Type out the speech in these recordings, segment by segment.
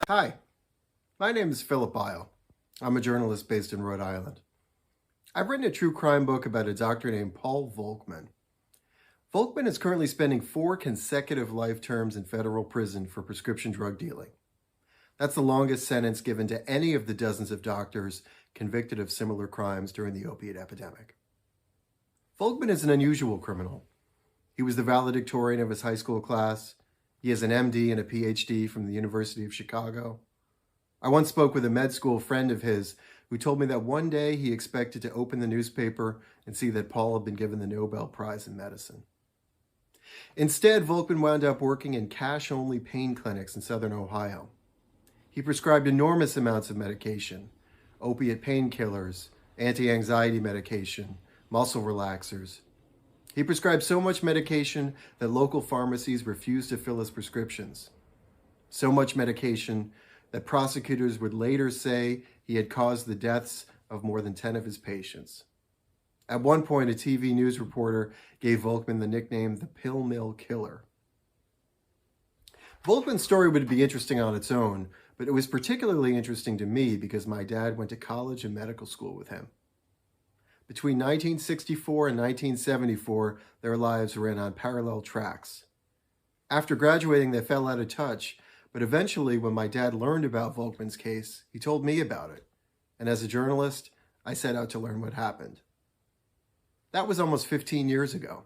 Hi, my name is Philip Eil. I'm a journalist based in Rhode Island. I've written a true crime book about a doctor named Paul Volkman. Volkman is currently spending 4 consecutive life terms in federal prison for prescription drug dealing. That's the longest sentence given to any of the dozens of doctors convicted of similar crimes during the opiate epidemic. Volkman is an unusual criminal. He was the valedictorian of his high school class. He has an MD and a PhD from the University of Chicago. I once spoke with a med school friend of his who told me that one day he expected to open the newspaper and see that Paul had been given the Nobel Prize in medicine. Instead, Volkman wound up working in cash-only pain clinics in southern Ohio. He prescribed enormous amounts of medication, opiate painkillers, anti-anxiety medication, muscle relaxers. He prescribed so much medication that local pharmacies refused to fill his prescriptions. So much medication that prosecutors would later say he had caused the deaths of more than 10 of his patients. At one point, a TV news reporter gave Volkman the nickname the Pill Mill Killer. Volkman's story would be interesting on its own, but it was particularly interesting to me because my dad went to college and medical school with him. Between 1964 and 1974, their lives ran on parallel tracks. After graduating, they fell out of touch, but eventually, when my dad learned about Volkman's case, he told me about it. And as a journalist, I set out to learn what happened. That was almost 15 years ago.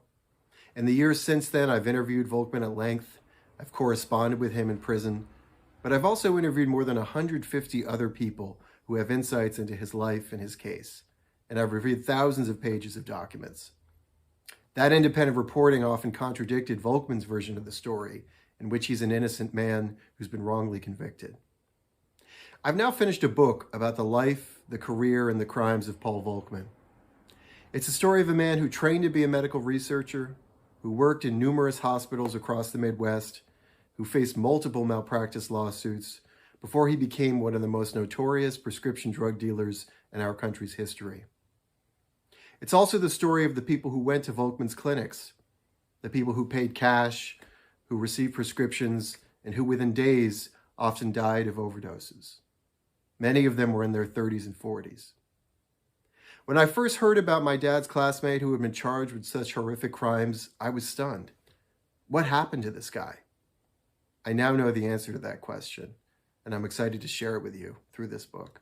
In the years since then, I've interviewed Volkman at length. I've corresponded with him in prison, but I've also interviewed more than 150 other people who have insights into his life and his case. And I've reviewed thousands of pages of documents. That independent reporting often contradicted Volkman's version of the story, in which he's an innocent man who's been wrongly convicted. I've now finished a book about the life, the career, and the crimes of Paul Volkman. It's a story of a man who trained to be a medical researcher, who worked in numerous hospitals across the Midwest, who faced multiple malpractice lawsuits before he became one of the most notorious prescription drug dealers in our country's history. It's also the story of the people who went to Volkman's clinics, the people who paid cash, who received prescriptions, and who within days often died of overdoses. Many of them were in their 30s and 40s. When I first heard about my dad's classmate who had been charged with such horrific crimes, I was stunned. What happened to this guy? I now know the answer to that question, and I'm excited to share it with you through this book.